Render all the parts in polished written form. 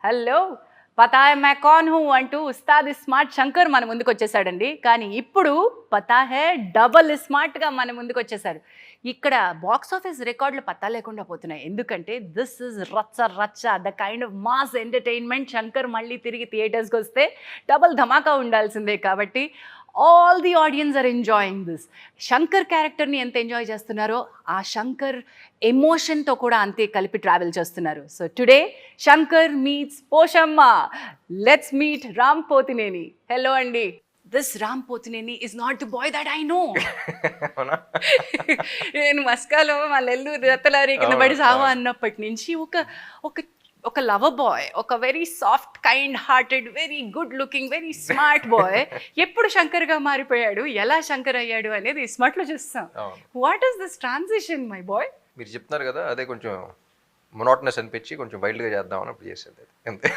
Hello పతా high मैं कौन हूं అంటూ ఉస్తాద్ స్మార్ట్ శంకర్ మన ముందుకు వచ్చేసాడండి. కానీ ఇప్పుడు పతా హై డబుల్ స్మార్ట్గా మన ముందుకు వచ్చేసారు. ఇక్కడ బాక్స్ ఆఫీస్ రికార్డులు పత్తా లేకుండా పోతున్నాయి. ఎందుకంటే దిస్ ఇస్ రచ్చ రచ్చ the kind of mass entertainment. Shankar మళ్ళీ తిరిగి థియేటర్స్కి వస్తే డబుల్ ధమాకా ఉండాల్సిందే. కాబట్టి all the audience are enjoying this. Shankar క్యారెక్టర్ని ఎంత ఎంజాయ్ చేస్తున్నారో ఆ శంకర్ ఎమోషన్తో కూడా అంతే కలిపి ట్రావెల్ చేస్తున్నారు. So today Shankar meets Poshamma. Let's meet Ram Pothineni. Hello అండి. This Ram Pothineni is not the boy that I know. నేను మస్కాలో మా నెల్లూరు రత్తలారి కింద పడి సావా అన్నప్పటి నుంచి ఒక లవర్ బాయ్, ఒక very soft kind hearted, very good looking, very smart boy ఎప్పుడు శంకర్గా మారిపోయాడు, ఎలా శంకర్ అయ్యాడు అనేది స్మార్ట్లో చూస్తాం. What is this transition my boy? మీరు చెప్తున్నారు కదా, అదే కొంచెం మొనోటనస్ అనిపించి కొంచెం వైల్డ్గా చేద్దాం అన్నప్పుడు చేసేది అంతే.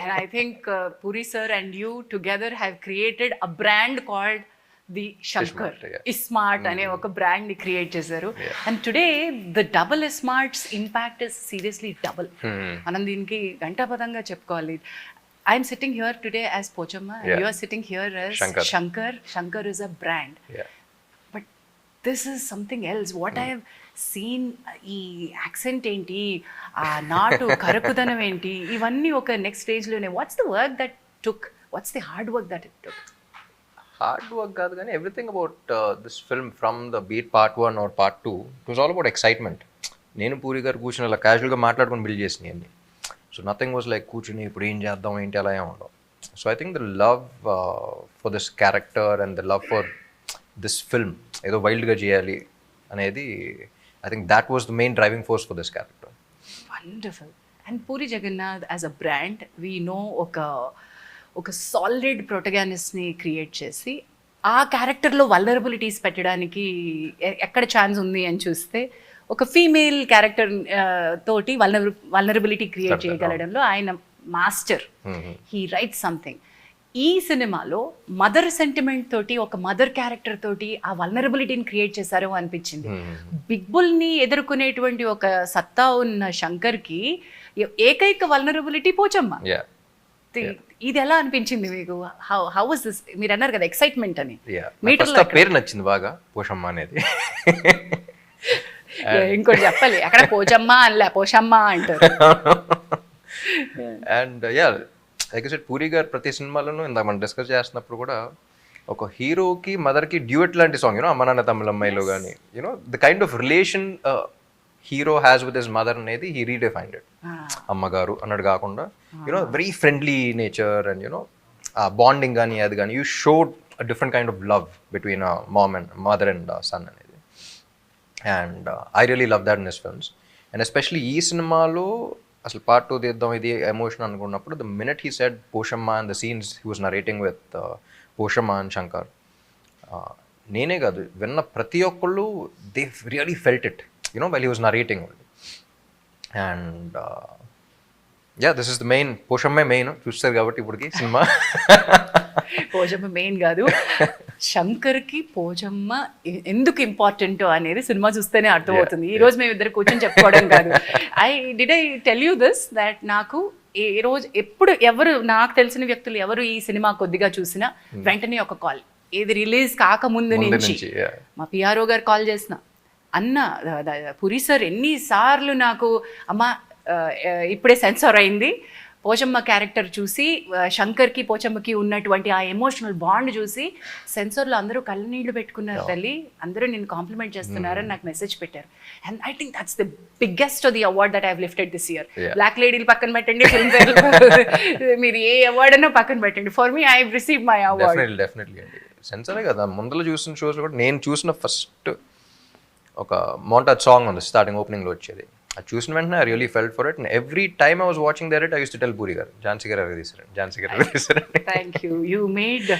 And I think Puri sir and you together have created a brand called the Shankar. ISMART అనే ఒక బ్రాండ్ ని క్రియేట్ చేశారు. And today the double ISMART's impact is seriously double. మనం దీనికి గంటాపదంగా చెప్పుకోవాలి. I'm sitting here today as Pochamma, you are sitting here as Shankar. Shankar is a brand. But this is something else. What I have seen, ఈ accent ఏంటి, ఆ నాటు కరకుదనం ఏంటి, ఇవన్నీ ఒక నెక్స్ట్ స్టేజ్లోనే. What's the work that took? What's the hard work that it took? Hard work కాదు కానీ everything about this film from the beat part 1 or part 2 it was all about excitement. నేను పూరి గారు కూర్చుని అలా క్యాజువల్గా మాట్లాడుకొని బిల్డ్ చేసినాయి అన్ని. సో నథింగ్ వాజ్ లైక్ కూర్చుని ఇప్పుడు ఏం చేద్దాం ఏంటి అలా ఏం ఉండవు. So I think the love for this character and the love for this film, ఏదో వైల్డ్గా చేయాలి అనేది, I think that was the main driving force for this character. Wonderful. And Puri Jagannath as a brand we know ఒక solid ప్రొటగానిస్ట్ని create చేసి ఆ క్యారెక్టర్లో vulnerabilities పెట్టడానికి ఎక్కడ ఛాన్స్ ఉంది అని చూస్తే ఒక ఫీమేల్ క్యారెక్టర్ తోటి వల్నరబిలిటీ క్రియేట్ చేయగలడంలో ఆయన మాస్టర్. He write something. ఈ సినిమాలో మదర్ సెంటిమెంట్ తోటి, ఒక మదర్ క్యారెక్టర్ తోటి ఆ వల్నరబిలిటీని క్రియేట్ చేశారు అనిపించింది. బిగ్ బుల్ని ఎదుర్కొనేటువంటి ఒక సత్తా ఉన్న శంకర్కి ఏకైక వల్నరబిలిటీ పోచమ్మ. ఇది ఎలా అనిపించింది మీకు? How was this? మీరు అన్నారు కదా ఎక్సైట్మెంట్ అని. మీటర్లో పేరు నచ్చింది బాగా, పోషమ్మ అనేది. ఇంకోటి చెప్పాలి, అక్కడ పోచమ్మ అనలే, పోషమ్మ అంటారు. And like I said, puri గారు ప్రతి సినిమాలోనూ ఇందాక మనం డిస్కస్ చేస్తున్నప్పుడు కూడా ఒక హీరోకి మదర్కి డ్యూయట్ లాంటి సాంగ్, యూనో అమ్మ నాన్న తమిళ అమ్మాయిలో కానీ, you know the kind of relation hero has with his mother అనేది హీ రీడిఫైన్డ్ ఇట్. అమ్మగారు అన్నట్టు కాకుండా you know very friendly nature and you know bonding కానీ అది కానీ, you showed a different kind of love between mom and mother and son అనేది. And I really love that in his films. And especially ఈ సినిమాలో అసలు పార్ట్ 2 తీద్దాం ఇది emotion అనుకున్నప్పుడు, the minute he said Poshamma and the scenes he was narrating with Poshamma and Shankar, నేనే కాదు విన్న ప్రతి ఒక్కళ్ళు they really felt it, you know, while he was narrating only. And this is the main Poshamma main చూస్తారు కాబట్టి ఇప్పటికి సినిమా. పోషమ్మ మెయిన్ కాదు, శంకర్కి పోచమ్మ ఎందుకు ఇంపార్టెంట్ అనేది సినిమా చూస్తేనే అర్థమవుతుంది. ఈ రోజు మేము ఇద్దరు కూర్చొని చెప్పుకోవడం కాదు. I tell you this that నాకు ఏ రోజు ఎప్పుడు ఎవరు నాకు తెలిసిన వ్యక్తులు ఎవరు ఈ సినిమా కొద్దిగా చూసినా వెంటనే ఒక కాల్, ఏది రిలీజ్ కాకముందు నుంచి మా పిఆర్ఓ గారు కాల్ చేసిన, అన్న పురి సార్ ఎన్నిసార్లు నాకు అమ్మ ఇప్పుడే సెన్సార్ అయింది, పోచమ్మ క్యారెక్టర్ చూసి శంకర్కి పోచమ్మకి ఉన్నటువంటి ఆ ఎమోషనల్ బాండ్ చూసి సెన్సార్లో అందరూ కళ్ళనీళ్ళు పెట్టుకున్నారు తల్లి, అందరూ నేను కాంప్లిమెంట్ చేస్తున్నారని నాకు మెసేజ్ పెట్టారు. And I think that's the biggest the award that I have lifted this year. Black లేడీలు పక్కన పెట్టండి, ఫిల్మ్ ఫేర్ మీరు ఏ అవార్డ్ అన్నా పక్కన పెట్టండి, for me I have received my award. Definitely అండి. సెన్సారే కదా, ముందర చూసిన షోస్ కూడా నేను చూసిన ఫస్ట్ ఒక మోంటాజ్ సాంగ్ ఉంది స్టార్టింగ్ ఓపెనింగ్లో వచ్చేది, అది చూసిన వెంటనే I really felt for it. And every time I was watching that I use to tell Puri garu, Jhansi garu తీసారండి, ఝాన్సీ గారు తీసారండి. Thank you. You made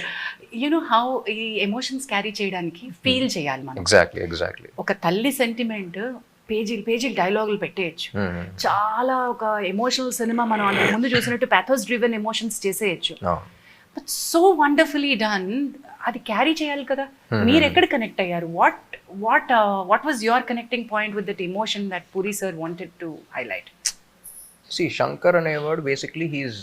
you know how ఈ ఎమోషన్స్ క్యారీ చేయడానికి ఫీల్ చేయాలి మనం. ఎగ్జాక్ట్లీ. ఒక తల్లి సెంటిమెంట్ పేజీలు డైలాగులు పెట్టేయచ్చు, చాలా ఒక ఎమోషనల్ సినిమా మనం అంతకు ముందు చూసినట్టు ప్యాథోస్ డ్రివెన్ ఎమోషన్స్ చేసేయచ్చు. But so wonderfully done. అది క్యారీ చేయాలి కదా. మీరు ఎక్కడ కనెక్ట్ అయ్యారు? What was your connecting point with that emotion that Puri sir wanted to highlight? C Shankar అనేవాడు బేసిక్లీ హీస్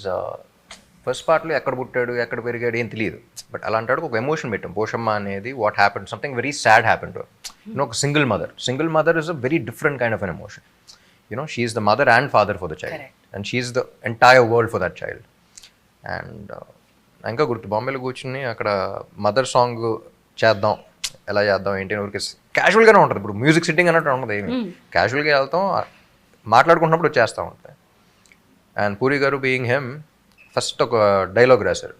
ఫస్ట్ పార్ట్లో ఎక్కడ పుట్టాడు ఎక్కడ పెరిగాడు ఏం తెలియదు, బట్ అలాంటి ఒక ఎమోషన్ పెట్టాం. పోషమ్మ అనేది what happen, something very sad happen to ఒక single mother is a very different kind of an emotion. She is the mother and father for the child and she is the entire world for that child. And ఇంకా గుర్తు బాంబేలో కూర్చుని అక్కడ mother song చేద్దాం, ఎలా చేద్దాం ఏంటి అని ఊరికి క్యాజువల్గానే ఉంటుంది. ఇప్పుడు మ్యూజిక్ సిట్టింగ్ అన్నట్టు ఉంటుంది, ఏమి క్యాజువల్గా వెళ్తాం, మాట్లాడుకుంటున్నప్పుడు వచ్చేస్తూ ఉంటాయి. అండ్ పూరి గారు బీయింగ్ హెమ్ ఫస్ట్ ఒక డైలాగ్ రాశారు,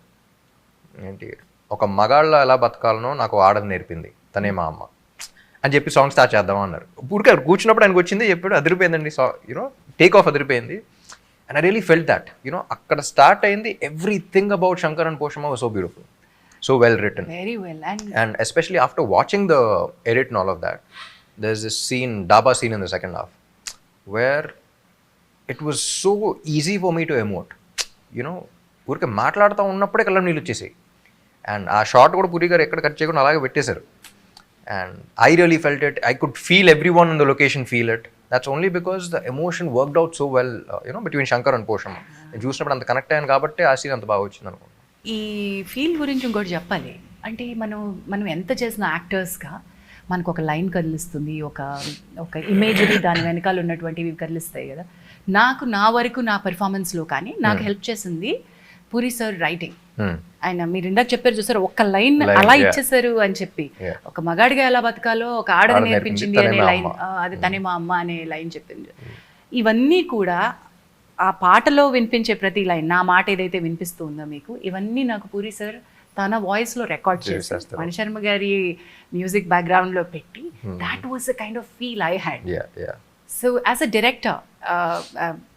ఏంటి, ఒక మగాళ్ళ ఎలా బతకాలనో నాకు ఆడది నేర్పింది తనే మా అమ్మ అని చెప్పి సాంగ్ స్టార్ట్ చేద్దాం అన్నారు. పూరికి అక్కడ కూర్చున్నప్పుడు ఆయనకు వచ్చింది చెప్పాడు, అదిరిపోయిందండి, టేక్ ఆఫ్ అదిరిపోయింది. And I really felt that అక్కడ స్టార్ట్ అయింది. Everything about Shankar and Poshamma was so beautiful, so well written, very well. And especially after watching the edit and all of that, there's this scene, daba scene in the second half, where it was so easy for me to emote. ఊరికే మాట్లాడుతూ ఉన్నప్పుడే కళ్ళ నీళ్ళు వచ్చేసాయి. And ఆ short కూడా పూరి గారు ఎక్కడ కట్ చేయకుండా అలాగే పెట్టేశారు. And I really felt it, I could feel every one in the location feel it. That's only because the emotion worked out so well between Shankar and Poshamma. నేను చూసినప్పుడు అంత కనెక్ట్ అయ్యాను కాబట్టి ఆ సీన్ అంత బాగా వచ్చింది అనుకుంటున్నాను. ఈ ఫీల్ గురించి ఇంకోటి చెప్పాలి అంటే, మనం ఎంత చేసిన యాక్టర్స్గా మనకు ఒక లైన్ కదిలిస్తుంది, ఒక ఇమేజరీ దాని వెనకాల ఉన్నటువంటివి కదిలిస్తాయి కదా. నా వరకు నా పెర్ఫార్మెన్స్లో కానీ నాకు హెల్ప్ చేసింది పూరి సార్ రైటింగ్. ఆయన మీరు ఇందాక చెప్పారు చూసారు, ఒక్క లైన్ అలా ఇచ్చేసారు అని చెప్పి, ఒక మగాడిగా ఎలా బతకాలో ఒక ఆడది నేర్పించింది అనే లైన్, అది తనే మా అమ్మ అనే లైన్ చెప్పింది. ఇవన్నీ కూడా ఆ పాటలో వినిపించే ప్రతి లైన్, నా మాట ఏదైతే వినిపిస్తూ ఉందో మీకు, ఇవన్నీ నాకు పూరి సార్ తన వాయిస్లో రికార్డ్ చేస్తారు, మణిశర్మ గారి మ్యూజిక్ బ్యాక్గ్రౌండ్లో పెట్టి. That was the kind of feel I had. So as a director,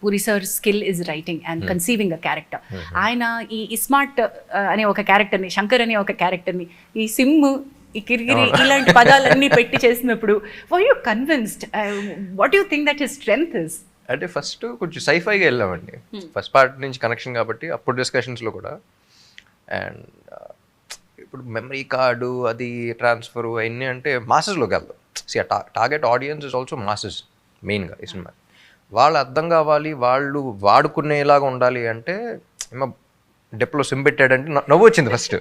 puri sir skill is writing and conceiving a character. ఆయన ఈ ఇస్మార్ట్ అనే ఒక క్యారెక్టర్ని, శంకర్ అనే ఒక క్యారెక్టర్ని, ఈ సిమ్, ఈ కిరిగిరి ఇలాంటి పదాలన్నీ పెట్టి చేసినప్పుడు were you convinced? What you think that his strength is? అంటే ఫస్ట్ కొంచెం సైఫైగా వెళ్ళామండి, ఫస్ట్ పార్ట్ నుంచి కనెక్షన్ కాబట్టి అప్పుడు డిస్కషన్స్లో కూడా. అండ్ ఇప్పుడు మెమరీ కార్డు అది ట్రాన్స్ఫర్ అవన్నీ అంటే మాసెస్లోకి వెళ్దాం. Target audience is also masses మెయిన్గా ఈ సినిమా. వాళ్ళు అర్థం కావాలి, వాళ్ళు వాడుకునేలాగా ఉండాలి అంటే డెప్లో సిమ్ పెట్టాడంటే నవ్వు వచ్చింది ఫస్ట్,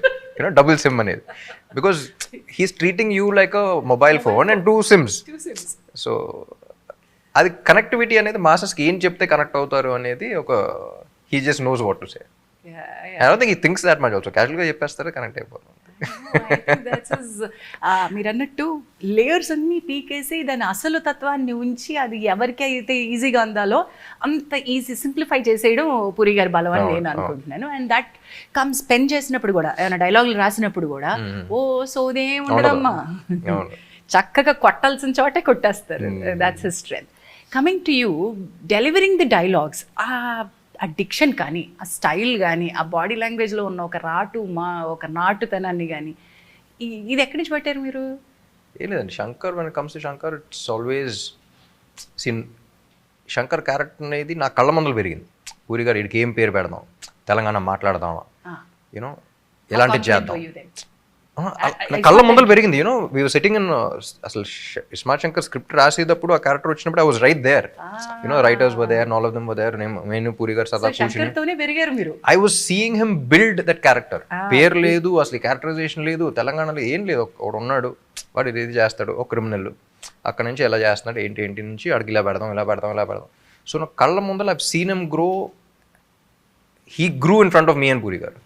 డబుల్ సిమ్ అనేది. Because he's treating you like a mobile phone and 2 SIMs. So అది కనెక్టివిటీ అనేది మాసెస్కి ఏం చెప్తే కనెక్ట్ అవుతారు అనేది ఒక he just knows what to say. I don't think he thinks that much also. క్యాజువల్గా చెప్పేస్తారు, కనెక్ట్ అయిపోతుంది. మీరు అన్నట్టు లేయర్స్ అన్ని పీకేసి దాని అసలు తత్వాన్ని ఉంచి అది ఎవరికి అయితే ఈజీగా అందాలో అంత ఈజీ సింప్లిఫై చేసేయడం పూరి గారి బలం అని నేను అనుకుంటున్నాను. అండ్ దట్ కమ్స్ పెన్ చేసినప్పుడు కూడా, ఏమైనా డైలాగులు రాసినప్పుడు కూడా ఓ సోదే ఉండదమ్మా, చక్కగా కొట్టాల్సిన చోటే కొట్టేస్తారు. That's his strength. Coming to you, delivering the dialogues, ఆ డిక్షన్ కానీ, ఆ స్టైల్ కానీ, ఆ బాడీ లాంగ్వేజ్లో ఉన్న ఒక నాటుతనాన్ని కానీ, ఇది ఎక్కడి నుంచి పట్టారు మీరు? ఏం లేదండి, Shankar when comes to Shankar it's always Shankar character అనేది నా కళ్ళ ముందలు పెరిగింది. పూరి గారు వీడికి ఏం పేరు పెడదాం, తెలంగాణ మాట్లాడదామా, ఎలాంటి చేద్దాం, కళ్ళ ముందలు పెరిగింది. వీ వర్ సిట్టింగ్ ఇన్, అసలు ఇస్మార్ట్ శంకర్ స్క్రిప్ట్ రాసేటప్పుడు ఆ క్యారెక్టర్ వచ్చినప్పుడు I was right there. Writers were there, all of them were there. నేను పూరి గారు సదా కూర్చుని I was seeing him build that character. పేరు లేదు, అసలు క్యారెక్టరైజేషన్ లేదు, తెలంగాణలో ఏం లేదు. ఒకడు ఉన్నాడు, వాడు ఇది చేస్తాడు, ఒక క్రిమినల్, అక్కడ నుంచి ఎలా చేస్తున్నాడు, ఏంటి నుంచి అడిగి ఇలా పెడదాం. సో నా కళ్ళ ముందర I seen him grow. He grew in front of me and puri గారు.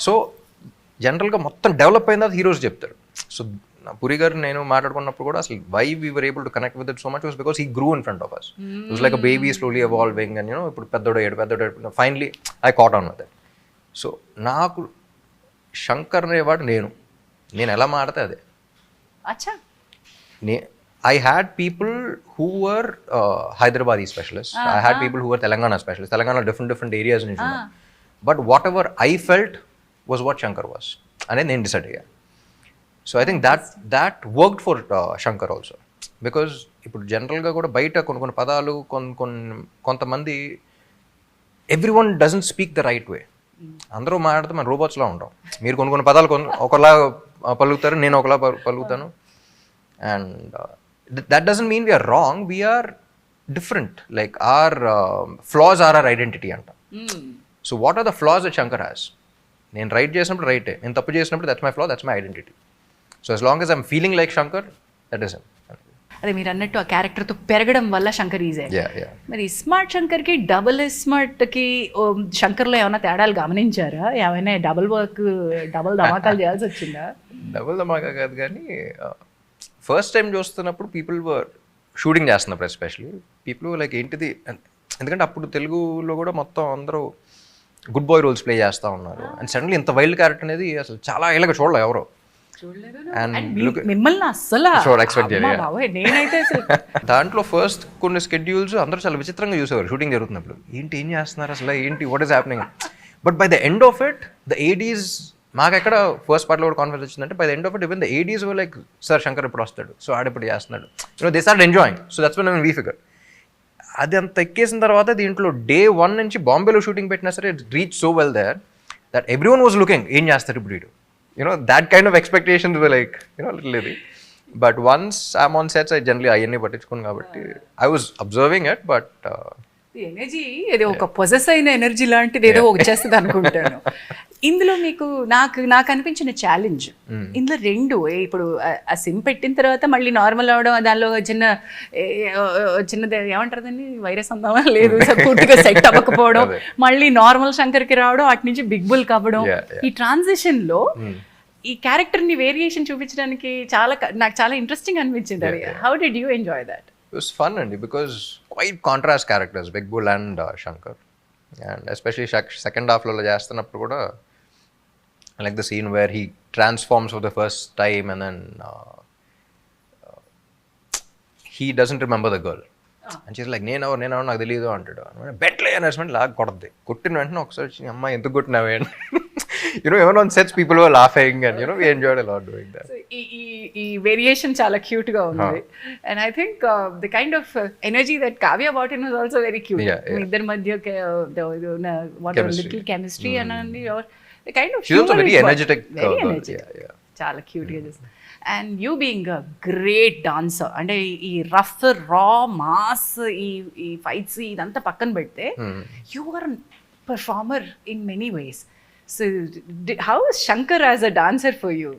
సో జనరల్గా మొత్తం డెవలప్ అయిన తర్వాత హీరోస్ చెప్తారు. సో పూరి గారు నేను మాట్లాడుకున్నప్పుడు కూడా అసలు why we were able to connect with it so much was because he grew in front of us. It was like a baby slowly evolving and ఇప్పుడు పెద్దోడు finally I caught on with it. So నాకు శంకర్ అనేవాడు నేను ఎలా మాడితే అదే. I had people who were Hyderabadi specialists. I had people who were Telangana specialists. Telangana different areas in India. But whatever I felt was what Shankar was. And then decided, yeah. So I think that worked for Shankar also. Because ఇప్పుడు జనరల్గా కూడా బయట కొన్ని పదాలు కొంతమంది everyone doesn't speak the right way. అందరూ మాట్లాడితే మన రోబోట్స్లా ఉంటాం. మీరు కొన్ని పదాలు ఒకలా పలుకుతారు, నేను ఒకలా పలుకుతాను. And that doesn't mean we are wrong. We are different, like our flaws are our identity అంట. So what are the flaws that Shankar has? నేను రైట్ చేసినప్పుడు రైటే, నేను తప్పు చేసినప్పుడు that's my flaw, that's my identity. So as long as I'm feeling like Shankar, that is him. అదే మీరు అన్నట్టు ఆ క్యారెక్టర్తో పెరగడం వల్ల శంకర్ ఈజే. మరి స్మార్ట్ శంకర్కి డబుల్ స్మార్ట్కి శంకర్లో ఏమైనా తేడాలు గమనించారా? ఏమైనా డబుల్ వర్క్, డబుల్ ధమాకాలు చేయాల్సి వచ్చిందా? డబుల్ ధమాకా కాదు కానీ ఫస్ట్ టైం చూస్తున్నప్పుడు పీపుల్ వర్ షూటింగ్ చేస్తున్నప్పుడు ఎస్పెషలీ పీపుల్ లైక్ ఏంటిది, ఎందుకంటే అప్పుడు తెలుగులో కూడా మొత్తం అందరూ గుడ్ బాయ్ రోల్స్ ప్లే చేస్తూ ఉన్నారు. అండ్ సడన్లీ ఇంత వైల్డ్ క్యారెక్టర్ అనేది అసలు చాలా ఏళ్ళగా చూడలేదు ఎవరో. మిమ్మల్ని అస్సలు నేనైతే దాంట్లో ఫస్ట్ కొన్ని స్కెడ్యూల్స్ అందరూ చాలా విచిత్రంగా చూసేవారు షూటింగ్ జరుగుతున్నప్పుడు. ఏం చేస్తున్నారు అసలు, ఏంటి, what is happening? But by the end of it the Aedes, మాకు ఎక్కడ ఫస్ట్ పార్ట్లో కూడా కాన్ఫిడెన్స్ వచ్చిందంటే by the end of it even the Aedes were like, sir Shankar ఇప్పుడు వస్తాడు, సో ఆడప్పుడు చేస్తున్నాడు, they start enjoying. So that's when we figure. అది అంత ఎక్కేసిన తర్వాత దీంట్లో డే 1 నుంచి బాంబేలో షూటింగ్ పెట్టినా సరే it reach so well there that everyone was looking, ఏం చేస్తారు ఇప్పుడు వీడు, that kind of expectations were like, little ఇది. But once I'm on sets, I generally అవన్నీ పట్టించుకోను కాబట్టి I was observing it, but energy ఏదో ఒక పొజెస్ అయిన ఎనర్జీ లాంటిది ఏదో వచ్చేస్తుంది అనుకుంటాను. ఇందులో మీకు నాకు అనిపించిన ఛాలెంజ్ ఇందులో 2, ఇప్పుడు ఆ సిమ్ పెట్టిన తర్వాత మళ్ళీ నార్మల్ అవడం, దానిలో చిన్నది ఏమంటారు దాన్ని, వైరస్ అందామా లేదు, పూర్తిగా సెట్ అవ్వకపోవడం, మళ్ళీ నార్మల్ శంకర్కి రావడం, అటు నుంచి బిగ్ బుల్ అవ్వడం. ఈ ట్రాన్సిషన్ లో ఈ క్యారెక్టర్ ని వేరియేషన్ చూపించడానికి నాకు చాలా ఇంట్రెస్టింగ్ అనిపించింది. అది how did you enjoy that? It was fun అండి, because quite contrast characters, Big Bull and Shankar, and especially second half లో చేస్తున్నప్పుడు కూడా I like the scene where he transforms for the first time and then he doesn't remember the girl and she's like నేను నాకు తెలియదు అంటాడు. బెట్లే అనేసి లాగా కొడద్ది, కొట్టిన వెంటనే ఒకసారి అమ్మాయి ఎందుకు కొట్టినావే అని even on sets people were laughing and we enjoyed a lot doing that. ఈ వేరియేషన్ చాలా క్యూట్ గా ఉంది. And I think the kind of energy that Kavya brought in was also very cute. మీ ఇద్దరి మధ్య little chemistry and the kind of she's also very energetic. చాలా cute గా చేస్తుంది. And you being a great dancer, అంటే ఈ rough రా mass ఈ fights ఇదంతా పక్కన పెడితే you are performer in many ways. So how is Shankar as a dancer for you?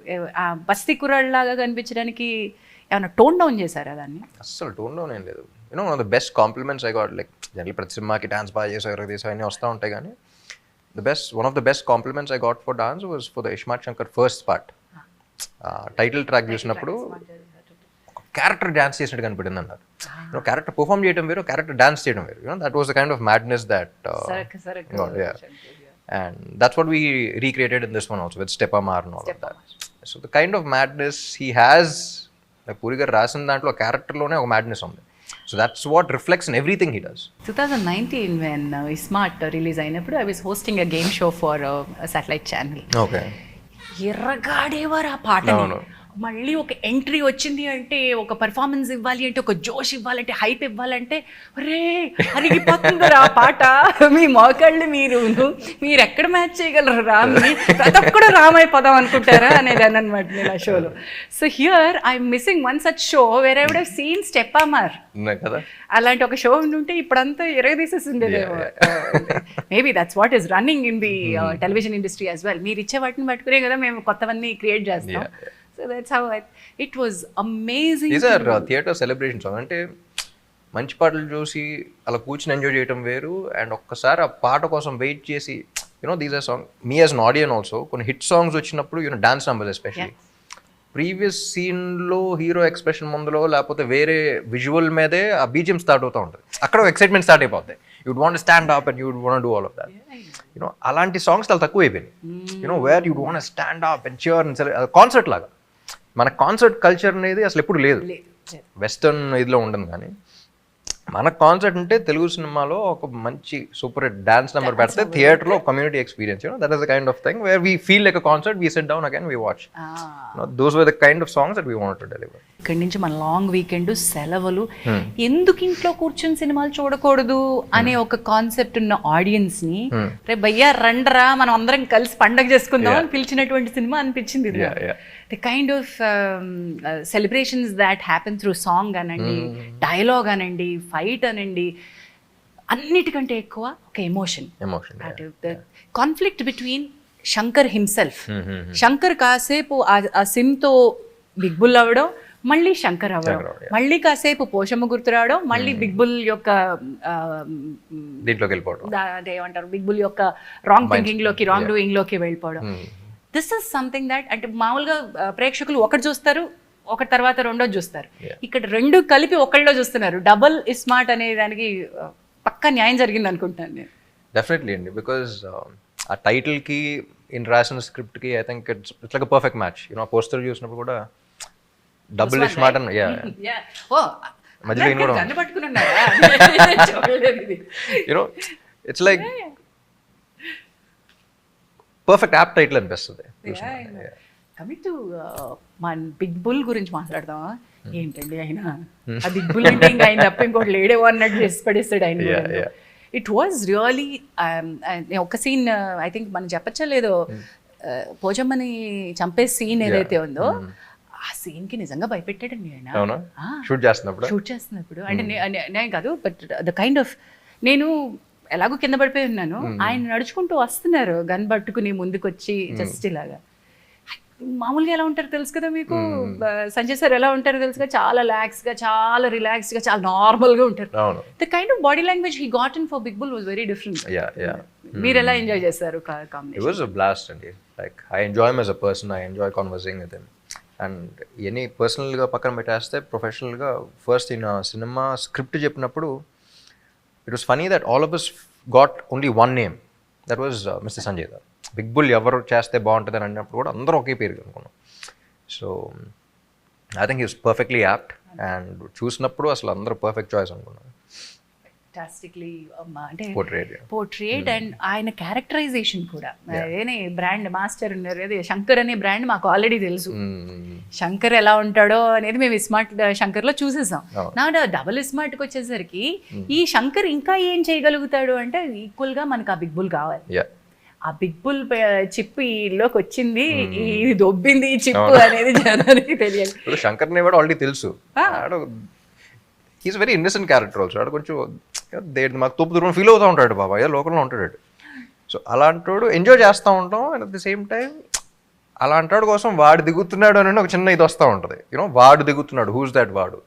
బస్తీ కుర్రాడ్ లాగా కనిపించడానికి ఏమైనా టోన్ డౌన్ చేశారా దాన్ని? అస్సలు టోన్ డౌన్ ఏం లేదు. One of the best compliments I got, like general ప్రతి సినిమాకి డాన్స్ బాగా చేసారు తీసా అన్నీ వస్తూ ఉంటాయి, కానీ one of the best compliments I got for dance was for the ISMART Shankar first part. Title track చూసినప్పుడు ఒక క్యారెక్టర్ డాన్స్ చేసినట్టు కనిపడింది అన్నారు. క్యారెక్టర్ పర్ఫామ్ చేయడం వేరు, క్యారెక్టర్ డాన్స్ చేయడం వేరు. That was the kind of madness that and that's what we recreated in this one also with Step Amar and all of that. So the kind of madness he has, like Puri garu rasin dantlo character lone oka madness undi. So that's what reflects in everything he does. 2019 when ISMART release అయినప్పుడు I was hosting a game show for a satellite channel. Okay. ఎర్రగాడేవారు ఆ పాటని. మళ్ళీ ఒక entry వచ్చింది అంటే, ఒక performance ఇవ్వాలి అంటే, ఒక జోష్ ఇవ్వాలంటే, హైప్ ఇవ్వాలంటే, రే అరిగిపోతుంది ఆ పాట. మీ మోకాళ్ళు మీరు ఎక్కడ మ్యాచ్ చేయగలరు రామ్ని, ప్రతి ఒక్కడు రామైపోదాం అనుకుంటారా అనేదాన్ని అనమాట నేను ఆ షోలో. So here I'm missing one such show where I would have seen stepmother. అలాంటి ఒక షో ఉంటే ఇప్పుడంతా ఎరగదీసేసి ఉండేదేమో. Maybe that's what is running in the television industry as well. మీరు ఇచ్చే వాటిని పట్టుకునే కదా మేము కొత్తవన్నీ క్రియేట్ చేస్తాం. So that's how it was amazing. These are theatre celebrations. అంటే మంచి పాటలు చూసి అలా కూర్చుని ఎంజాయ్ చేయడం వేరు, అండ్ ఒక్కసారి ఆ పాట కోసం వెయిట్ చేసి these are song me as an audience also కొన్ని హిట్ సాంగ్స్ వచ్చినప్పుడు డాన్స్ నంబర్స్ ఎస్పెషల్లీ ప్రీవియస్ సీన్లో హీరో ఎక్స్ప్రెషన్ ముందులో లేకపోతే వేరే విజువల్ మీదే ఆ బీజిఎం స్టార్ట్ అవుతూ ఉంటుంది. అక్కడ ఎక్సైట్మెంట్ స్టార్ట్ అయిపోతాయి. You'd want stand up and you'd want do all of that. అలాంటి సాంగ్స్ చాలా తక్కువ అయిపోయినాయి. Where you'd want stand up and cheer and concert లాగా. మన కాన్సర్ట్ కల్చర్ అనేది అసలు ఎప్పుడు లేదు, వెస్టర్న్ ఇదిలో ఉండదు. కానీ మన కాన్సర్ట్ అంటే తెలుగు సినిమాలో ఒక మంచి సూపర్ హిట్ డాన్స్ నెంబర్ పెడితే థియేటర్లో community experience, that is the kind of thing where we feel like a concert, we SIT down again, we watch. Those were the kind of songs that we wanted to deliver. ఇక్కడి నుంచి మన long weekend సెలవులు, ఎందుకు ఇంట్లో కూర్చొని సినిమాలు చూడకూడదు అనే ఒక కాన్సెప్ట్ ఉన్న ఆడియన్స్ ని రే భయ్యా రండ్రా మనం అందరం కలిసి పండగ చేసుకుందాం అని పిలిచినటువంటి సినిమా అనిపించింది. The kind of celebrations that happen through song అనండి, డైలాగ్ అనండి, ఫైట్ అనండి, అన్నిటికంటే ఎక్కువ ఒక emotion, conflict between Shankar himself. Shankar కాసేపు ఆ సిమ్తో బిగ్ బుల్ అవ్వడం, మళ్ళీ శంకర్ అవ్వడం, మళ్ళీ కాసేపు పోషమ్మ గుర్తు రావడం, మళ్ళీ బిగ్ బుల్ యొక్క దీంట్లోకి వెళ్ళిపోవడం, ఏమంటారు బిగ్ బుల్ యొక్క రాంగ్ థింకింగ్ లోకి, రాంగ్ డూయింగ్ లోకి వెళ్ళిపోవడం. దిస్ ఇస్ సంథింగ్ దట్ అంటే మామూలుగా ప్రేక్షకులు ఒకటి చూస్తారు, ఒకటి తర్వాత రెండోది చూస్తారు. ఇక్కడ రెండు కలిపి ఒకళ్ళలో చూస్తున్నారు. డబుల్ ఇస్మార్ట్ అనే దానికి పక్కా న్యాయం జరిగింది అనుకుంటున్నాను నేను. డెఫినెట్లీ అండి, బికాజ్ ఆ టైటిల్కి ఇన్ రాసిన స్క్రిప్ట్కి I think it's like a perfect match. You know ఆ పోస్టర్ చూసినప్పుడు కూడా డబుల్ ఇస్మార్ట్ అని మధ్యలో you know it's like perfect apt title అనిపిస్తుంది. కమింగ్ టు మన బిగ్ బుల్ గురించి మాట్లాడదామా? ఏంటండి ఆయన ఆ బిగ్ బుల్ అంటే ఇంకా ఆయన తప్ప ఇంకోటి లేడేవో అన్నట్టు చేసి పడేస్తాడు ఆయన. ఇట్ వాజ్ రియలీ ఒక సీన్ ఐ థింక్ మనం చెప్పచ్చా లేదో, పోచమ్మని చంపే సీన్ ఏదైతే ఉందో ఆ సీన్ కి నిజంగా భయపెట్టాడండి ఆయన షూట్ చేస్తున్నప్పుడు. అంటే నేను కాదు, బట్ ద కైండ్ ఆఫ్, నేను ఎలాగో కింద పడిపోయి ఉన్నాను, ఆయన నడుచుకుంటూ వస్తున్నారు గన్ పట్టుకుని ముందుకొచ్చి జస్ట్ ఇలాగా. మామూలుగా ఎలా ఉంటారు తెలుసు కదా మీకు, సంజయ్ సార్ ఎలా ఉంటారో తెలుసు కదా, చాలా రిలాక్స్ గా, చాలా రిలాక్స్ గా, చాలా నార్మల్ గా ఉంటారు. The kind of body language he got in for big bull was very different. మీరు ఎలా ఎంజాయ్ చేశారు combination? It was a blast అండి. Like I enjoy him as a person, I enjoy conversing with him. And any పర్సనల్గా పక్కన పెట్టేస్తే ప్రొఫెషనల్గా first ఈయన సినిమా స్క్రిప్ట్ చెప్పినప్పుడు it was funny that all of us got only one name, that was mister Sanjay garu. Big bull ఎవరు చేస్తే బాగుంటుంది అని అన్నప్పుడు కూడా అందరూ ఒకే పేరు అనుకున్నాం. So I think is perfectly apt, and చూసినప్పుడు అసలు అందరూ పర్ఫెక్ట్ చాయిస్ అనుకున్నాను. అంటే పోర్ట్రేట్ అండ్ ఆయన క్యారెక్టరైజేషన్ కూడా. అదేనే బ్రాండ్ మాస్టర్ ఉన్నారు, అదే శంకర్ అనే బ్రాండ్ మాకు ఆల్రెడీ తెలుసు. శంకర్ ఎలా ఉంటాడో అనేది మేము ఇస్మార్ట్ శంకర్ లో చూసేసాం. నా డబుల్ ఇస్మార్ట్ కి వచ్చేసరికి ఈ శంకర్ ఇంకా ఏం చేయగలుగుతాడు అంటే ఈక్వల్ గా మనకు ఆ బిగ్ బుల్ కావాలి. ఆ బిగ్ బుల్ చిప్ ఈలోకి వచ్చింది, ఇది దొబ్బింది ఈ చిప్ అనేది జనానికి తెలియాలి. శంకర్ ని కూడా ఆల్రెడీ తెలుసు, he's very innocent character also. ఆడ కొంచెం మాకు తోపు దూరం ఫీల్ అవుతూ ఉంటాడు, బాబా ఏదో లోకల్లో ఉంటాడు. సో అలాంటోడు ఎంజాయ్ చేస్తూ ఉంటాం. And at the same time అలాంటోడు కోసం వాడు దిగుతున్నాడు అని ఒక చిన్న ఇది వస్తూ ఉంటుంది. యూనో వాడు దిగుతున్నాడు, హూస్ దాట్ వాడు,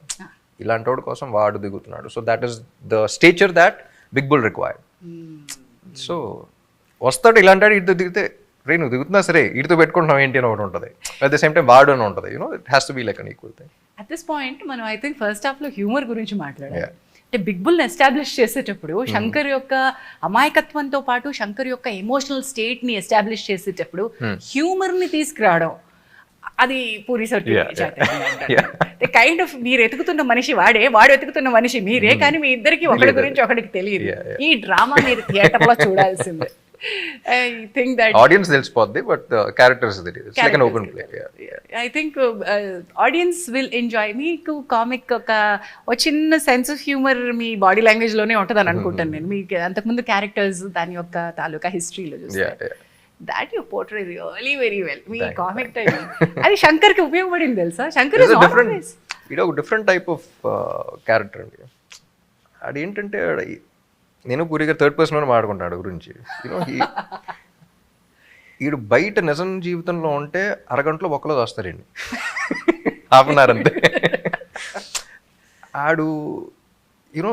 ఇలాంటోడు కోసం వాడు దిగుతున్నాడు. So that is the stature that big bull required. So వస్తాడు ఇలాంటి ఇటు దిగితే, రే నువ్వు దిగుతున్నా సరే ఇటుతో పెట్టుకుంటున్నావు ఏంటి అని ఒకటి ఉంటుంది. అట్ ద సేమ్ టైం వాడు అని ఉంటుంది. You know it has to be like an equal thing. At this point మనం ఐ థింక్ ఫస్ట్ హాఫ్ లో హ్యూమర్ గురించి మాట్లాడాలి. అంటే బిగ్ బుల్ ఎస్టాబ్లిష్ చేసేటప్పుడు శంకర్ యొక్క అమాయకత్వంతో పాటు శంకర్ యొక్క ఎమోషనల్ స్టేట్ ని ఎస్టాబ్లిష్ చేసేటప్పుడు హ్యూమర్ ని తీసుకురావడం, అది పూరి కైండ్ ఆఫ్ మీరు ఎతుకుతున్న మనిషి వాడే, వాడు ఎతుకుతున్న మనిషి మీరే, కానీ మీ ఇద్దరికి ఒకటి గురించి ఒకటికి తెలియదు. ఈ డ్రామా మీరు థియేటర్ లో చూడాల్సిందే. I think that audience తెలిసిపోద్ది, but characters it's like an open play. I think audience will enjoy. మీకు కామిక్ ఒక చిన్న sense of humour me body language లోనే ఉంటుందని అనుకుంటాను నేను. మీకు అంతకుముందు క్యారెక్టర్స్ దాని యొక్క తాలూకా హిస్టరీలో చూస్తే that you portray really very well. Me comic time అది శంకర్ కి ఉపయోగపడింది తెలుసా. శంకర్ ఇస్ డిఫరెంట్, ఇది ఒక డిఫరెంట్ టైప్ ఆఫ్ క్యారెక్టర్ అండి. అదేంటంటే నేను పూరిగా థర్డ్ పర్సన్ అని మాట్లాడుకుంటాడు గురించి. యూనో ఈడు బయట నిజం జీవితంలో ఉంటే అరగంటలో ఒక్కలో వస్తారండి, హాఫ్ అన్ అవర్ అంతే. ఆడు యూనో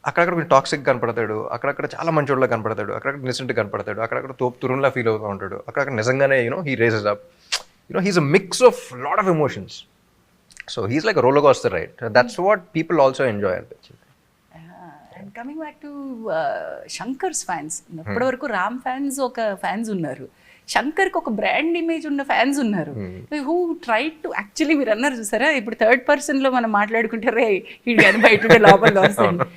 అక్కడక్కడ కొంచెం టాక్సిక్ కనపడతాడు, అక్కడక్కడ చాలా మంచోళ్ళ కనపడతాడు, అక్కడక్కడ నిజెంట్ కనపడతాడు, అక్కడక్కడ తోపు తురున్లా ఫీల్ అవుతూ ఉంటాడు, అక్కడక్కడ నిజంగానే you know he rages up. You know he's a mix of lot of emotions. So he's like roller coaster ride. That's what people also enjoy అనిపించింది. Coming back to Shankar's fans, ఇప్పటి వరకు రామ్ ఫ్యాన్స్ ఒక ఫ్యాన్స్ ఉన్నారు, శంకర్కి ఒక బ్రాండ్ ఇమేజ్ ఉన్న fans ఉన్నారు. Who try to actually మీరు అన్నారు చూసారా, ఇప్పుడు థర్డ్ పర్సన్ లో మనం మాట్లాడుకుంటారే ఇది అని బయట లోపల వస్తుంది.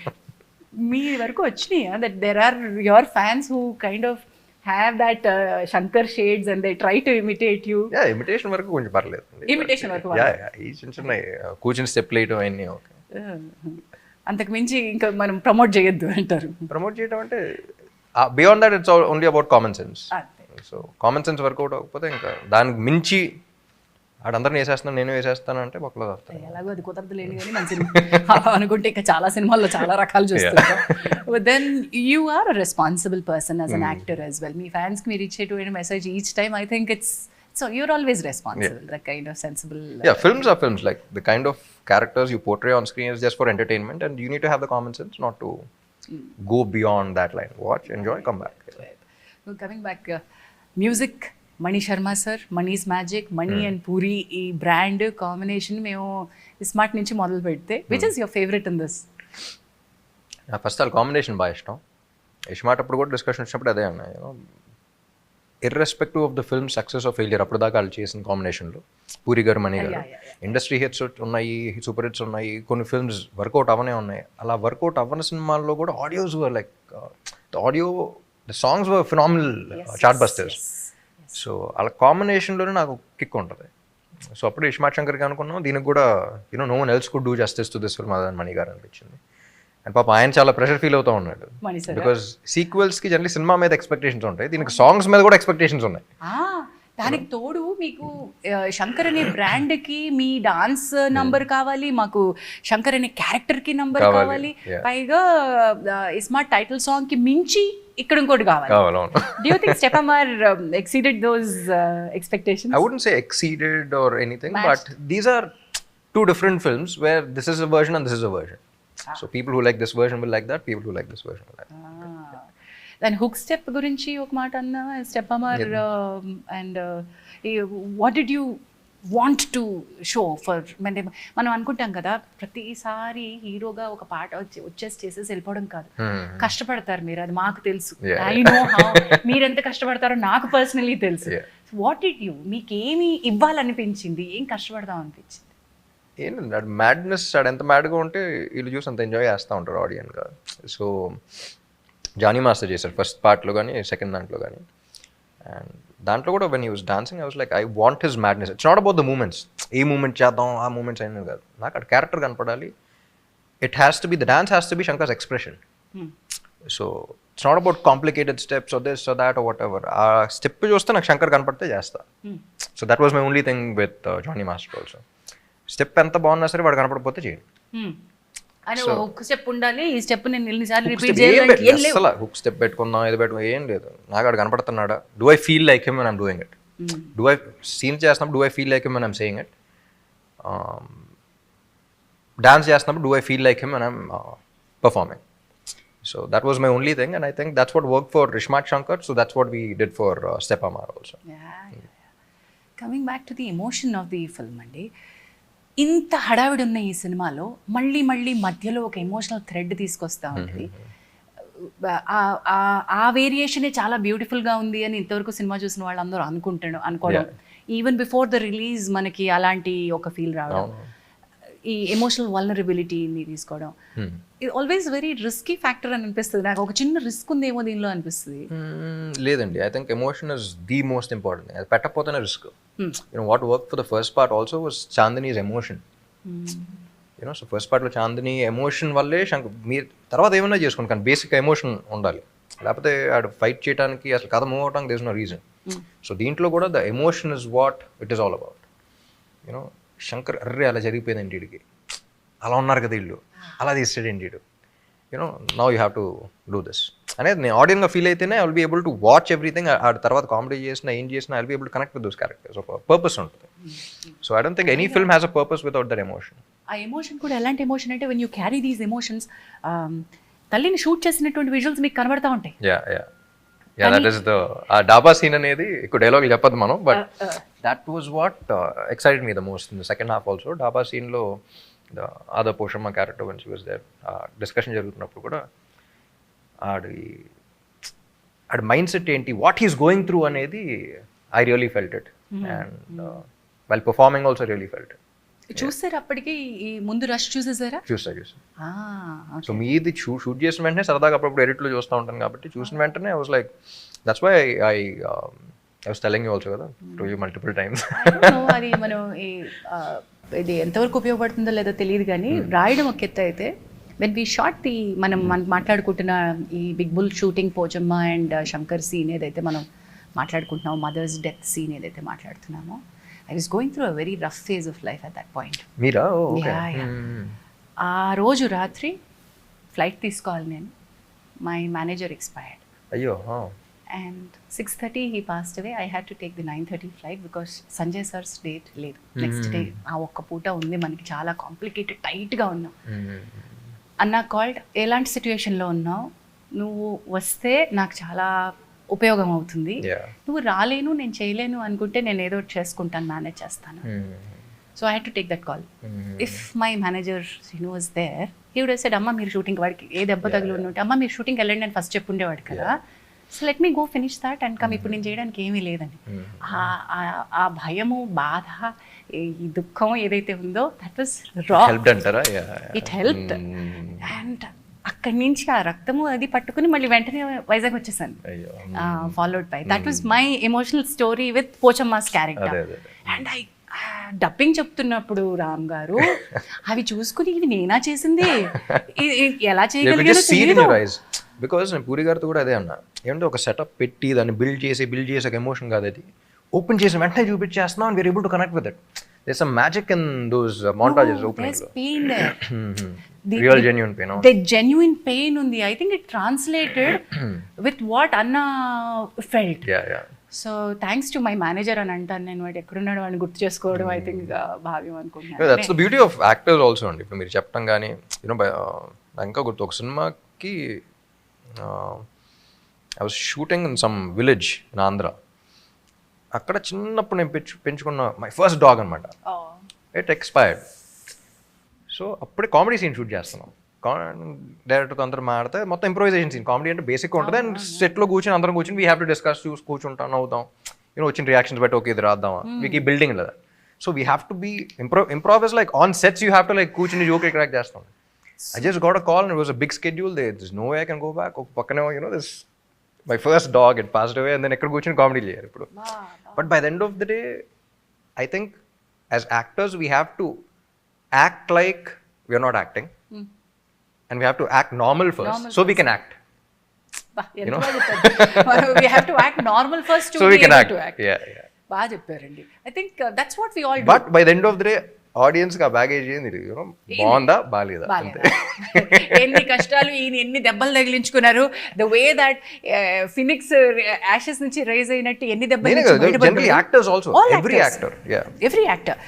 మీ వరకు వచ్చినాయా that there are your fans who kind of have that Shankar shades and they try to imitate you. Imitation వరకు కొంచెం పర్లేదు. Imitation వరకు ఈ చిన్న చిన్న కూర్చుని స్టెప్ వేయటం అన్నీ ఓకే. అంతకు మించి ఇంకా మనం ప్రమోట్ చేయొద్దు అంటారు. ప్రమోట్ చేయడం అంటే beyond that it's only about common sense. So common sense work out అవ్వకపోతే ఇంకా దానికి మించి ఆడందరిని వేసేస్తున్నాను నేను వేసేస్తాను అంటే ఒకళ్ళు వస్తాను. ఎలాగో అది కుదరదు లేని కానీ మన సినిమా అనుకుంటే ఇంకా చాలా సినిమాల్లో చాలా రకాలు చూస్తుంటాం. Then you are a responsible person as an actor as well. మీ ఫ్యాన్స్కి మీరు ఇచ్చేటువంటి message each time I think it's so your always responsible, the kind of sensible. Films are films, like the kind of characters you portray on screen is just for entertainment and you need to have the common sense not to go beyond that line. Watch, enjoy, come back. Coming back, music, Mani Sharma sir, Mani's magic, Mani and Puri ఈ brand combination మేము ఇస్మార్ట్ నుంచి మొదలు పెడితే which is your favourite in this? First all combination బాగా ఇష్టం. ఇస్మార్ట్ అప్పుడు కూడా discussion వచ్చినప్పుడు అదే అన్నా, irrespective of the film success of failure అప్పుడు దాకా వాళ్ళు చేసిన కాంబినేషన్లో పూరి గారు మణి గారు ఇండస్ట్రీ హిట్స్ ఉన్నాయి, సూపర్ హిట్స్ ఉన్నాయి, కొన్ని ఫిల్మ్స్ వర్కౌట్ అవనే ఉన్నాయి. అలా వర్కౌట్ అవ్వని సినిమాల్లో కూడా audios were like the songs were phenomenal chart busters. So అలా కాంబినేషన్లోనే నాకు కిక్ ఉంటుంది. సో అప్పుడు ఇస్మార్ట్ శంకర్కి అనుకున్నాం దీనికి కూడా no one else could do justice to this film other then Mani garu అనిపించింది. అండ్ పాప ఆయన చాలా ప్రెషర్ ఫీల్ అవుతూ ఉన్నాడు బికాస్ సీక్వెల్స్కి జనరల్లీ సినిమా మీద ఎక్స్పెక్టేషన్స్ ఉంటాయి, దీనికి సాంగ్స్ మీద కూడా ఎక్స్పెక్టేషన్స్ ఉన్నాయి. దానికి తోడు మీకు శంకర్ అనే బ్రాండ్ కి మీ డాన్స్ నంబర్ కావాలి, మాకు శంకర్ అనే క్యారెక్టర్ కి నంబర్ కావాలి, పైగా ఇస్మార్ట్ టైటిల్ సాంగ్ కి మించి ఇక్కడ ఇంకోటి కావాలి. Do you think Stepamar exceeded those expectations? I wouldn't say exceeded or anything, but these are two different films where this is a version and this is a version. So people who like this version will like that, people who like this version will like that. దాని hook step గురించి ఒక మాట అన్న స్టెపమర్ and what did you want to show for? అంటే మనం అనుకుంటాం కదా ప్రతిసారి హీరోగా ఒక పాట వచ్చేసి చేసేసి వెళ్ళిపోవడం కాదు, కష్టపడతారు మీరు, అది మాకు తెలుసు. ఐ నో హౌ మీరెంత కష్టపడతారో నాకు పర్సనలీ తెలుసు. వాట్ డిడ్ యూ, మీకు ఏమి ఇవ్వాలనిపించింది, ఏం కష్టపడదాం అనిపించింది? ఏంటంటే అది మ్యాడ్నెస్, అది ఎంత మ్యాడ్గా ఉంటే వీళ్ళు చూసి అంత ఎంజాయ్ చేస్తూ ఉంటారు ఆడియన్గా. సో జానీ మాస్టర్ చేశారు ఫస్ట్ పార్ట్లో కానీ సెకండ్ దాంట్లో కానీ. అండ్ దాంట్లో కూడా when he was dancing I was like I want his madness. It's not about the moments, ఏ మూమెంట్ చేద్దాం ఆ మూమెంట్స్ అయినది కాదు, నాకు అక్కడ క్యారెక్టర్ కనపడాలి. It has to be, the dance has to be Shankar's expression. So it's not about complicated steps or this or that or whatever. ఆ step చూస్తే నాకు శంకర్ కనపడితే చేస్తా. So that was my only thing with Johnny master also. Step ఎంత బాగున్నా సరే వాడు కనపడకపోతే చేయండి. హుక్ స్టెప్ ఉండాలి, ఈ స్టెప్ నేను ఎన్నిసార్లు రిపీట్ చేయాలి, అసలు హుక్ స్టెప్ పెట్టుకుందాం ఇది పెట్టుకుందాం ఏం లేదు. నాకు అక్కడ కనపడుతున్నాడా, do I feel like him and I'm doing it, do I scene చేస్తున్నప్పుడు do I feel like him and I'm saying it, dance చేస్తున్నప్పుడు do I feel like him and I'm performing. So that was my only thing and I think that's what worked for Ismart Shankar, so that's what we did for Stepamar also. Coming back to the emotion of the film అండి, ఇంత హడావిడి ఉన్న ఈ సినిమాలో మళ్ళీ మళ్ళీ మధ్యలో ఒక ఎమోషనల్ థ్రెడ్ తీసుకొస్తా ఉంటుంది. ఆ వేరియేషనే చాలా బ్యూటిఫుల్గా ఉంది అని ఇంతవరకు సినిమా చూసిన వాళ్ళందరూ అనుకోవడం, ఈవెన్ బిఫోర్ ద రిలీజ్ మనకి అలాంటి ఒక ఫీల్ రావడం, ఈ ఎమోషనల్ వల్నరబిలిటీని తీసుకోవడం ఆల్వేస్ వెరీ రిస్కీ ఫ్యాక్టర్ అని అనిపిస్తుంది నాకు. ఒక చిన్న రిస్క్ ఉందేమో దీనిలో అనిపిస్తుంది. లేదండి, I think emotion is the most important. అది పెట్టకపోతేనే risk. What work for the first part also was Chandini's emotion. So first పార్ట్లో చాందిని ఎమోషన్ వల్లే మీరు తర్వాత ఏమైనా చేసుకోండి కానీ బేసిక్ ఎమోషన్ ఉండాలి, లేకపోతే ఆడు ఫైట్ చేయడానికి అసలు కథ మూవ్ అవడానికి there is no reason. So దీంట్లో కూడా the emotion is what it is all about. Shankar అర్రే అలా జరిగిపోయిందండి వీడికి, అలా ఉన్నారు కదా వీళ్ళు, అలా తీస్తాడండి వీడు, now you have to do this అనేది నేను ఆడియన్గా ఫీల్ అయితేనే I will be able to watch everything. ఆ తర్వాత కామెడీ చేసినా ఏం చేసినా I will be able to connect with those characters. ఒక పర్పస్ ఉంటుంది. So I don't think any film has a purpose without that emotion. ఆ emotion కూడా ఎలాంటి ఎమోషన్ అంటే when you carry these emotions, తల్లిని షూట్ చేసినటువంటి విజువల్స్ మీకు కనబడతా ఉంటాయి. దట్ ఈస్ ద ఆ డాబా సీన్ అనేది ఎక్కువ డైలాగ్ చెప్పదు మనం, but that was what excited me the most in the second half also. Dhaba సీన్లో ద అదర్ పోర్షన్ మా character one she was there, discussion జరుగుతున్నప్పుడు కూడా ఆడి మైండ్ సెట్ ఏంటి, వాట్ హీస్ గోయింగ్ త్రూ అనేది I really felt it. And while performing also really felt it. చూసారు అప్పటికి ఈ ముందు రష్ చూసేసారా? చూసా. సో మీది షూట్ చేసిన వెంటనే సరదాగా అప్పుడప్పుడు ఎడిట్లో చూస్తూ ఉంటాను కాబట్టి చూసిన వెంటనే I was like that's why I was telling you also కదా టు యూ మల్టిపుల్ టైమ్స్. అది మనం ఇది ఎంతవరకు ఉపయోగపడుతుందో లేదో తెలియదు కానీ రాయడం ఒక ఎత్తు అయితే వెన్ వీ షాట్ ది మనం మాట్లాడుకుంటున్న ఈ big bull shooting Pochamma and Shankar scene ఏదైతే మనం మాట్లాడుకుంటున్నామో, మదర్స్ డెత్ సీన్ ఏదైతే మాట్లాడుతున్నామో, I was going through a very rough phase of life at that point. Meera? Okay. ఆ రోజు రాత్రి ఫ్లైట్ తీసుకోవాలి నేను. My manager expired. అయ్యో. And 6:30 he passed away. I had to take the 9:30 flight because Sanjay sir's date లేదు next day. ఆ ఒక్క పూట ఉంది మనకి, చాలా కాంప్లికేటెడ్ టైట్గా ఉన్నాం. అన్న కాల్డ్, ఎలాంటి సిచ్యువేషన్లో ఉన్నావు, నువ్వు వస్తే నాకు చాలా ఉపయోగం అవుతుంది, నువ్వు రాలేను నేను చేయలేను అనుకుంటే నేను ఏదో చేసుకుంటాను, మేనేజ్ చేస్తాను. So I had to take that call. If my manager Srinu was there, he would have said, అమ్మ మీరు షూటింగ్, వాడికి ఏ దెబ్బ తగిలి ఉంటే, అమ్మ మీరు షూటింగ్కి వెళ్ళండి అని ఫస్ట్ చెప్పుండేవాడు కదా. So let me go finish that and come, ఇప్పుడు నేను చేయడానికి ఏమీ లేదని. ఆ భయము, బాధ, ఈ దుఃఖం ఏదైతే ఉందో దట్ వాస్ రా. It helped. అండ్ అక్కడి నుంచి ఆ రక్తము అది పట్టుకుని మళ్ళీ వెంటనే వైజాగ్ వచ్చేసాను, followed by. That was my emotional story with Pochamma's character. And I dubbing చెప్తున్నప్పుడు రామ్ గారు అవి చూసుకుని ఇది నేనా చేసింది, ఎలా చేయగలిగానో తెలియదు. బికాస్ నేను పూరి గారితో కూడా అదే అన్నా, ఏమంటే ఒక సెటప్ పెట్టి దాన్ని బిల్డ్ చేసి ఒక ఎమోషన్ కాదు, అది ఓపెన్ చేసి వెంటనే చూపించేస్తున్నాం and we're able to connect with it. There some magic in those montages opening లో. Real genuine pain. The genuine pain undi. I think it translated with what Anna felt. Yeah. So thanks to my manager అని అంటాను నేను, వాడు ఎక్కడున్నాడు వాడిని గుర్తు చేసుకోవడం I think భావ్యం అనుకుంటున్నాను. That's the beauty of actors also అండి. ఇప్పుడు మీరు చెప్పడం కానీ యూనో నాకు ఇంకా గుర్తు, ఒక సినిమాకి I was shooting in some village in Andhra. అక్కడ చిన్నప్పుడు నేను పెంచుకున్న మై ఫస్ట్ డాగ్ అనమాట, ఇట్ ఎక్స్పైర్డ్. సో అప్పుడే కామెడీ సీన్ షూట్ చేస్తున్నాం, డైరెక్టర్తో అందరూ మాడితే మొత్తం ఇంప్రూవైజేషన్ సీన్. కామెడీ అంటే బేసిక్గా ఉంటుంది అండ్ సెట్లో కూర్చొని అందరం కూర్చొని వీ హ్యావ్ టు డిస్కస్, చూసి కూర్చుంటాం, అవుతాం, యూనో వచ్చిన రియాక్షన్స్ బట్టి ఓకే ఇది రాద్దామా, మీకు ఈ బిల్డింగ్ లేదా. So we have to be improv is like on sets you have to like కూర్చుని జోకులు క్రాక్ చేస్తాం. I just got a call and it was a big schedule, there's no way I can go back. ఒక పక్కనే this my first dog had passed away and then ఎక్కడ కూర్చొని comedy చేయాలి ఇప్పుడు. But by the end of the day I think as actors we have to act like we are not acting, and we have to act normal first so we can act. You know, we have to act normal first to so be we can able to act. Yeah. బాగా చెప్పారండి. I think that's what we all do. But by the end of the day audience కి ఆ baggage ఏంది, you know బాగుందా బాలేదా, ఎన్ని కష్టాలు, ఈయన ఎన్ని దెబ్బలు తగిలించుకున్నారు, the way that phoenix ashes నుంచి రైజ్ అయినట్టు ఎన్ని దెబ్బలు. Actors also, every actor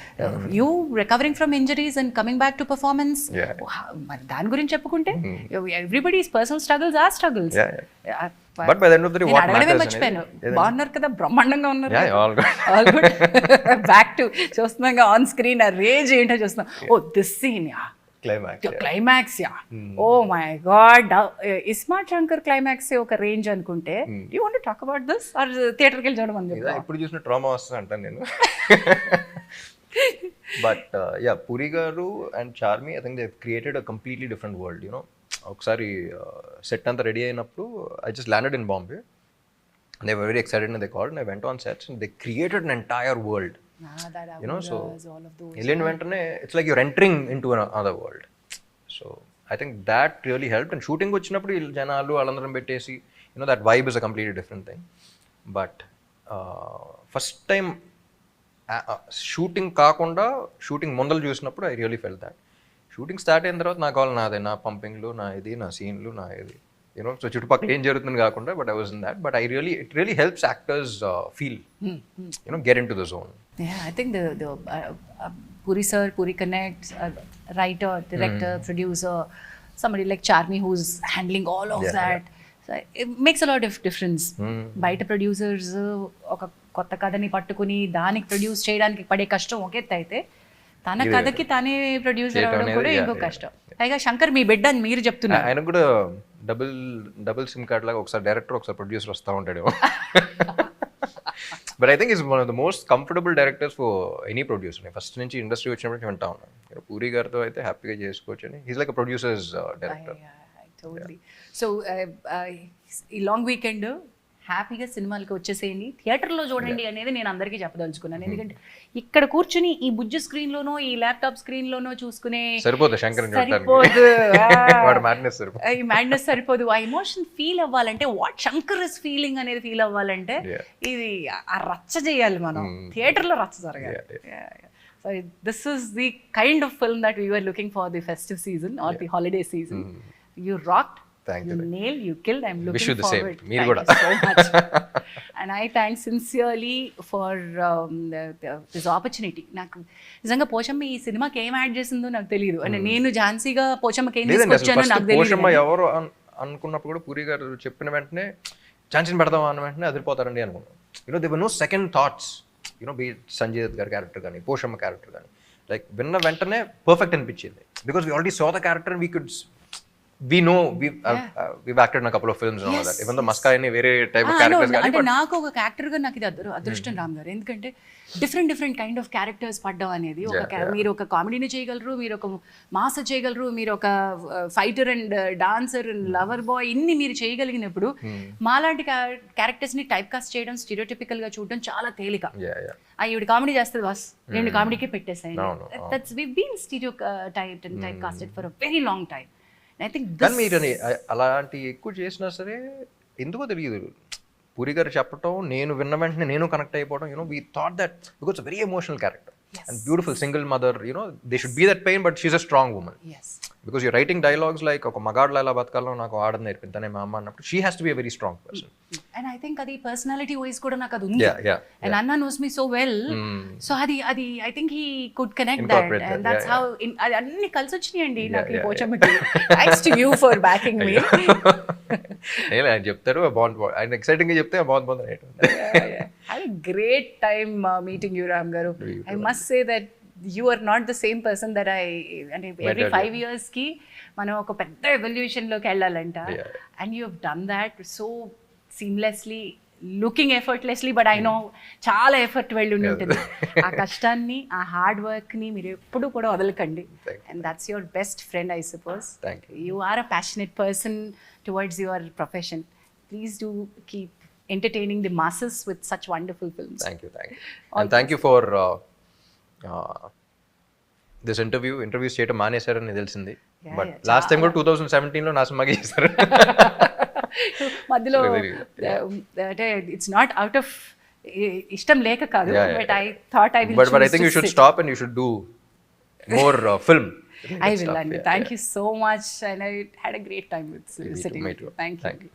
you recovering from injuries and coming back to performance. మరి దాని గురించి చెప్పుకుంటే everybody's personal struggles are struggles. But by the end of the day what matters మర్చిపోయాను, బాగున్నారు కదా, బ్రహ్మాండంగా ఉన్నారు, ఆల్ గుడ్. బ్యాక్ టు చూస్తున్నాం ఆన్ స్క్రీన్ ఆ రేంజ్ ఏంటో చూస్తున్నాం. Oh this scene yeah climax yeah, oh my god, iSmart Shankar climax ఒక రేంజ్ అనుకుంటే, you want to talk about this or థియేటర్కి వెళ్ళి చూడమని చెప్తా. ఇప్పుడు చూసిన ట్రామా వస్తుంది అంటాను నేను. But yeah, Puri garu and Charmi I think they created a completely different world. You know ఒకసారి సెట్ అంతా రెడీ అయినప్పుడు I just landed in Bombay, they were very excited and they called and I went on sets and they created an entire world. You know so వెళ్ళిన వెంటనే it's like you're entering into another world. So I think that really help. And shooting వచ్చినప్పుడు జనాలు వాళ్ళందరం పెట్టేసి you know that vibe is a completely different thing. But first time shooting కాకుండా shooting ముందలు చూసినప్పుడు I really fell that. Shooting start అయిన తర్వాత నా కాల్ నాదే, నా పంపింగ్లు, నా ఇది, నా సీన్లు, నా ఇది, యూనో. సో చుట్టుపక్కల ఏం జరుగుతుంది కాకుండా, but I was in that. But it really helps actors feel, you know, get in to the zone. I think the Puri sir, Puri connects, writer, director, producer, somebody like Charmi who's handling all of that. So it makes a lot of difference. బయట producers ఒక కొత్త కథని పట్టుకుని దానికి produce చేయడానికి పడే కష్టం ఒక ఎత్తు అయితే, తన కథకి తానే ప్రొడ్యూసర్ అవడం కూడా ఇంకో కష్టం. పైగా శంకర్ మీ బిడ్డ అని మీరు చెప్తున్నారు. ఆయన కూడా డబుల్ సిమ్ కార్డ్ లాగా ఒకసారి డైరెక్టర్ ఒకసారి ప్రొడ్యూసర్ వస్తూ ఉంటాడు. But I think is one of the most comfortable directors for any producer. First నుంచి ఇండస్ట్రీ వచ్చినప్పుడు వింటా ఉన్నాను, పూరి గారితో అయితే హ్యాపీగా చేసుకోవచ్చు అని. He's like a producers director. Totally. So ఈ లాంగ్ వీకెండ్ హ్యాపీగా సినిమాలకి వచ్చేసేయండి, థియేటర్లో చూడండి అనేది నేను అందరికీ చెప్పదలుచుకున్నాను. ఎందుకంటే ఇక్కడ కూర్చుని ఈ బుజ్జి స్క్రీన్లోనో ఈ ల్యాప్టాప్ స్క్రీన్లోనో చూసుకునే సరిపోదు, శంకర్ సరిపోదు, ఈ మ్యాడ్నెస్ సరిపోదు. ఆ ఎమోషన్ ఫీల్ అవ్వాలంటే, వాట్ శంకర్ ఇస్ ఫీలింగ్ అనేది ఫీల్ అవ్వాలంటే ఇది ఆ రచ్చ చేయాలి మనం, థియేటర్లో రచ్చ జరగాలి. So this is the kind of film that we were looking for the festive season or the holiday season. You rocked. Thank you. Nailed. You killed. I'm looking wish you the forward. same. Thank you so much. And I thank sincerely for this opportunity. నాకు నిజంగా పోషమ్మ ఈ సినిమాకి ఏం add చేసిందో నాకు తెలియదు. అంటే నేను ఝాన్సీగా పోషమ్మకి ఏం తీసుకొచ్చానో నాకు తెలియదు. పోషమ్మ ఎవరు అనుకున్నప్పుడు కూడా పూరి గారు చెప్పిన వెంటనే ఝాన్సీని పెడదాం అన్న వెంటనే అదిరిపోతారండి అనుకున్నాను. there were no second thoughts. Be it Sanjay Dutt గారి క్యారెక్టర్ కానీ పోషమ్మ క్యారెక్టర్ కానీ, లైక్ విన్న వెంటనే పర్ఫెక్ట్ అనిపించింది. Because we already saw the character, we know we've acted in a couple of films and all that, even though Maska any వేరే type of characters కానీ. అంటే నాకు ఒక క్యారెక్టర్ గా నాకు ఇది అదృష్టం రామ్ గారు. ఎందుకంటే డిఫరెంట్ కైండ్ ఆఫ్ క్యారెక్టర్స్ పడ్డం అనేది, మీరు ఒక కామెడీని చేయగలరు, మీరు ఒక మాస్ చేయగలరు, మీరు ఒక fighter and dancer and lover boy, ఇన్ని మీరు చేయగలిగినప్పుడు మాలాంటి క్యారెక్టర్స్ ని టైప్ కాస్ట్ చేయడం, స్టీరియోటిపికల్ గా చూడడం చాలా తేలిక. ఈవిడ కామెడీ చేస్తుంది బాస్, రెండు కామెడీకే పెట్టేసాయి. That's we been stereotype and typecasted for a very long time. కానీ మీరు అలాంటి ఎక్కువ చేసినా సరే ఎందుకో తెలియదు, పూరి గారు చెప్పటం నేను విన్న వెంటనే నేను కనెక్ట్ అయిపోవడం. We thought that because very emotional character and beautiful single mother, they should be that pain, but she's a strong woman. Because you writing dialogues like ఒక మగాడ్లో ఎలా బతకాలో నాకు ఆడని నేర్పింది మా అమ్మ అన్నప్పుడు, she has to be a very strong person. And I think అది పర్సనాలిటీ వైజ్ కూడా నాకు అది ఉంది. అండ్ అన్న knows me so well, so అది I think he could connect that, and that's how అది అన్ని కలిసి వచ్చినాయండి నాకు ఈ పోచమ్మకి. Thanks to you for backing me. ఆయన చెప్తారు బాగుంది, ఆయన ఎక్సైటింగ్ గా చెప్తే బాగుంది. Had a great time meeting you, Ram Garu. I must say that you are not the same person that and every 5 years ki మనం ఒక పెద్ద ఎవల్యూషన్ లోకి వెళ్ళాలంట, and you have done that so seamlessly, looking effortlessly, but I know చాలా effort వెళ్ళి ఉంటుంది. ఆ కష్టాన్ని, ఆ హార్డ్ వర్క్ ని మీరు ఎప్పుడు కూడా వదలకండి, and that's your best friend, I suppose. You are a passionate person towards your profession. Please do keep entertaining the masses with such wonderful films. Thank you. And thank you for this interviews చేయటం మానేశారని తెలిసింది, but last time కూడా 2017 లో నా సినిమాకి చేశారు. మధ్యలో అంటే it's not out of ఇష్టం లేక కాదు, but I thought I will but I think you should stop and you should do more film. I will, and thank you so much, and I had a great time with sitting with you. Thank you.